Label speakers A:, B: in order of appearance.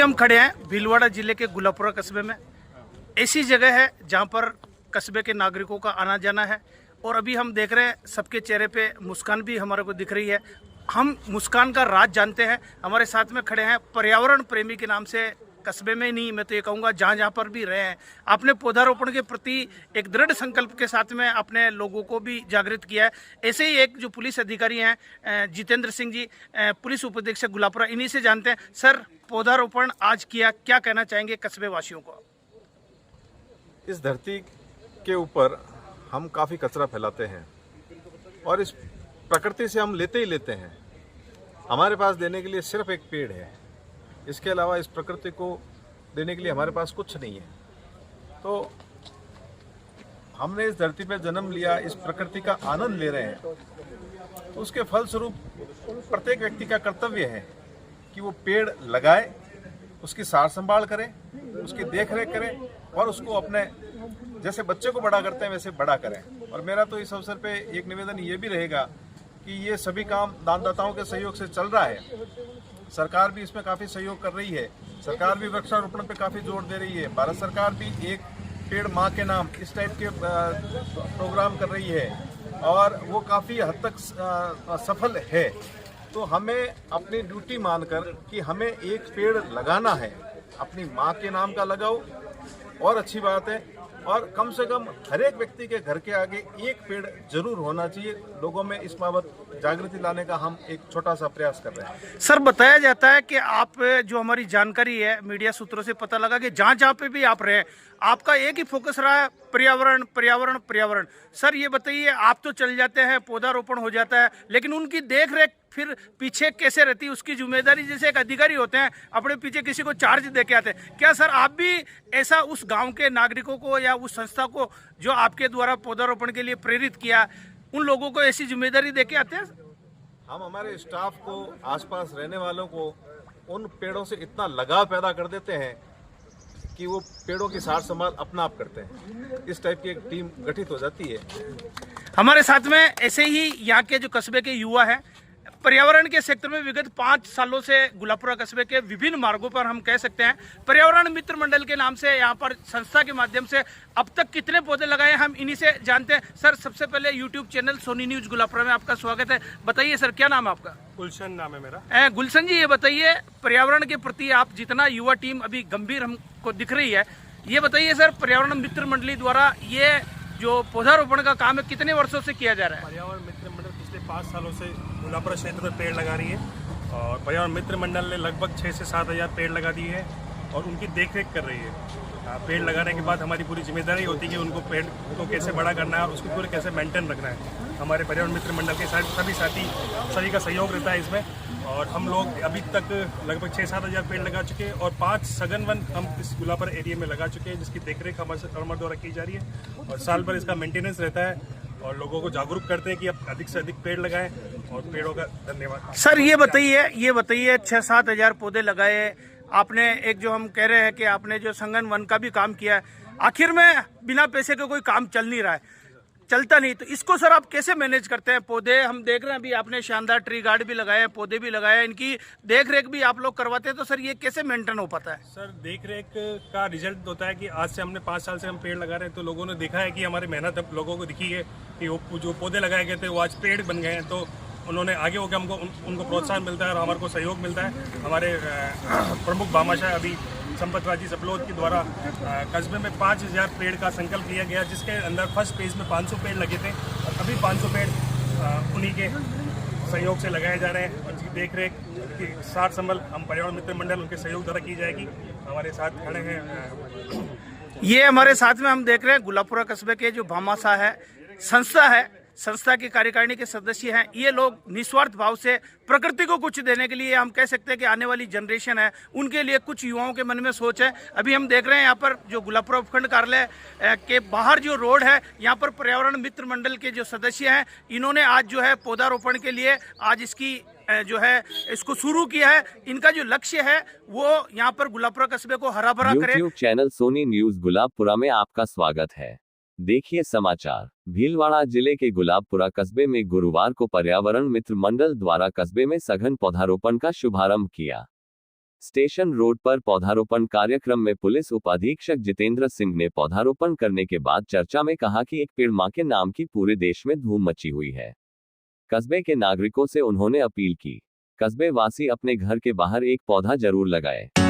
A: हम खड़े हैं भीलवाड़ा जिले के गुलापुरा कस्बे में। ऐसी जगह है जहां पर कस्बे के नागरिकों का आना जाना है और अभी हम देख रहे हैं सबके चेहरे पे मुस्कान भी हमारे को दिख रही है। हम मुस्कान का राज जानते हैं। हमारे साथ में खड़े हैं पर्यावरण प्रेमी के नाम से, कस्बे में नहीं, मैं तो ये कहूँगा जहाँ जहाँ पर भी रहे हैं, आपने पौधारोपण के प्रति एक दृढ़ संकल्प के साथ में अपने लोगों को भी जागृत किया है। ऐसे ही एक जो पुलिस अधिकारी हैं जितेंद्र सिंह जी, पुलिस उपाधीक्षक गुलापुरा, इन्हीं से जानते हैं। सर, पौधारोपण आज किया, क्या कहना चाहेंगे कस्बे वासियों को?
B: इस धरती के ऊपर हम काफ़ी कचरा फैलाते हैं और इस प्रकृति से हम लेते ही लेते हैं। हमारे पास देने के लिए सिर्फ एक पेड़ है, इसके अलावा इस प्रकृति को देने के लिए हमारे पास कुछ नहीं है। तो हमने इस धरती पर जन्म लिया, इस प्रकृति का आनंद ले रहे हैं, तो उसके फलस्वरूप प्रत्येक व्यक्ति का कर्तव्य है कि वो पेड़ लगाए, उसकी सार संभाल करें, उसकी देख रेख करें और उसको अपने जैसे बच्चे को बड़ा करते हैं वैसे बड़ा करें। और मेरा तो इस अवसर पे एक निवेदन ये भी रहेगा कि ये सभी काम दानदाताओं के सहयोग से चल रहा है। सरकार भी इसमें काफ़ी सहयोग कर रही है। सरकार भी वृक्षारोपण पे काफ़ी जोर दे रही है। भारत सरकार भी एक पेड़ माँ के नाम इस टाइप के प्रोग्राम कर रही है और वो काफ़ी हद तक सफल है। तो हमें अपनी ड्यूटी मानकर कि हमें एक पेड़ लगाना है, अपनी माँ के नाम का लगाओ और अच्छी बात है। और कम से कम हर एक व्यक्ति के घर के आगे एक पेड़ जरूर होना चाहिए। लोगों में इस बाबत जागृति लाने का हम एक छोटा सा प्रयास कर रहे हैं।
A: सर, बताया जाता है कि आप, जो हमारी जानकारी है मीडिया सूत्रों से पता लगा कि जहाँ जहाँ पे भी आप रहे, आपका एक ही फोकस रहा है पर्यावरण पर्यावरण पर्यावरण। सर, ये बताइए, आप तो चल जाते हैं, पौधारोपण हो जाता है, लेकिन उनकी देख रेख फिर पीछे कैसे रहती है? उसकी जिम्मेदारी, जैसे एक अधिकारी होते हैं अपने पीछे किसी को चार्ज दे के आते हैं, क्या सर आप भी ऐसा उस गांव के नागरिकों को या उस संस्था को जो आपके द्वारा पौधारोपण के लिए प्रेरित किया, उन लोगों को ऐसी जिम्मेदारी दे के आते हैं?
B: हम हमारे स्टाफ को, आसपास रहने वालों को उन पेड़ों से इतना लगाव पैदा कर देते हैं कि वो पेड़ों की सार संभाल अपना आप करते हैं। इस टाइप की एक टीम गठित हो जाती है।
A: हमारे साथ में ऐसे ही यहाँ के जो कस्बे के युवा हैं, पर्यावरण के क्षेत्र में विगत 5 सालों से गुलापुरा कस्बे के विभिन्न मार्गों पर हम कह सकते हैं पर्यावरण मित्र मंडल के नाम से यहाँ पर संस्था के माध्यम से अब तक कितने पौधे लगाए हैं, हम इन्हीं से जानते हैं। सर, सबसे पहले यूट्यूब चैनल सोनी न्यूज गुलापुरा में आपका स्वागत है। बताइए सर, क्या नाम है आपका?
C: गुलशन नाम है मेरा।
A: गुलशन जी, ये बताइए, पर्यावरण के प्रति आप जितना युवा टीम अभी गंभीर हमको दिख रही है, ये बताइए सर, पर्यावरण मित्र मंडली द्वारा ये जो पौधारोपण का काम है कितने वर्षों से किया जा रहा है?
C: पर्यावरण मित्र मंडल पिछले 5 सालों से गुलापुरा क्षेत्र में पेड़ लगा रही है और पर्यावरण मित्र मंडल ने लगभग 6 से 7 हज़ार पेड़ लगा दिए हैं और उनकी देखरेख कर रही है। पेड़ लगाने के बाद हमारी पूरी जिम्मेदारी होती है कि उनको पेड़ को कैसे बड़ा करना है और उसको पूरे कैसे मेंटेन रखना है। हमारे पर्यावरण मित्र मंडल के सभी साथी, सभी का सहयोग रहता है इसमें और हम लोग अभी तक लगभग 6-7 हज़ार पेड़ लगा चुके हैं और 5 सघन वन हम इस गुलापुरा एरिया में लगा चुके हैं, जिसकी देखरेख हमारे द्वारा की जा रही है और साल भर इसका मेंटेनेंस रहता है और लोगों को जागरूक करते हैं कि अब अधिक से अधिक पेड़ लगाएं और पेड़ों का धन्यवाद।
A: सर, ये बताइए 6-7 हज़ार पौधे लगाए आपने, एक जो हम कह रहे हैं कि आपने जो संगन वन का भी काम किया है, आखिर में बिना पैसे के कोई काम चल नहीं रहा है, चलता नहीं, तो इसको सर आप कैसे मैनेज करते हैं? पौधे हम देख रहे हैं, अभी आपने शानदार ट्री गार्ड भी लगाए हैं, पौधे भी लगाए हैं, इनकी देख रेख भी आप लोग करवाते हैं, तो सर ये कैसे मेंटेन हो पाता है?
C: सर, देख रेख का रिजल्ट होता है कि आज से हमने 5 साल से हम पेड़ लगा रहे हैं, तो लोगों ने देखा है कि हमारी मेहनत अब लोगों को दिखी है कि वो जो पौधे लगाए गए थे वो आज पेड़ बन गए हैं। तो उन्होंने आगे होकर हमको उनको प्रोत्साहन मिलता है और हमारे को सहयोग मिलता है। हमारे प्रमुख भामाशाह अभी संपत राजी सपलोद के द्वारा कस्बे में 5000 पेड़ का संकल्प लिया गया, जिसके अंदर फर्स्ट फेज में 500 पेड़ लगे थे और अभी 500 पेड़ उन्हीं के सहयोग से लगाए जा रहे हैं और इसकी देख रेख की सार संभल हम पर्यावरण मित्र मंडल उनके सहयोग द्वारा की जाएगी। हमारे साथ खड़े हैं,
A: ये हमारे साथ में हम देख रहे हैं गुलापुरा कस्बे के जो भामाशाह है, संस्था है, संस्था की कार्यकारिणी के सदस्य हैं। ये लोग निस्वार्थ भाव से प्रकृति को कुछ देने के लिए, हम कह सकते हैं कि आने वाली जनरेशन है उनके लिए कुछ युवाओं के मन में सोच है। अभी हम देख रहे हैं यहाँ पर जो गुलापुरा उपखंड कार्यालय के बाहर जो रोड है, यहाँ पर पर्यावरण मित्र मंडल के जो सदस्य हैं, इन्होंने आज जो है पौधारोपण के लिए आज इसकी जो है इसको शुरू किया है। इनका जो लक्ष्य है वो यहाँ पर गुलापुरा कस्बे को हरा भरा करे।
D: YouTube channel Sony news Gulabpura में आपका स्वागत है। देखिए समाचार। भीलवाड़ा जिले के गुलाबपुरा कस्बे में गुरुवार को पर्यावरण मित्र मंडल द्वारा कस्बे में सघन पौधारोपण का शुभारंभ किया। स्टेशन रोड पर पौधारोपण कार्यक्रम में पुलिस उप अधीक्षक जितेंद्र सिंह ने पौधारोपण करने के बाद चर्चा में कहा कि एक पेड़ मां के नाम की पूरे देश में धूम मची हुई है। कस्बे के नागरिकों से उन्होंने अपील की, कस्बे वासी अपने घर के बाहर एक पौधा जरूर लगाएं।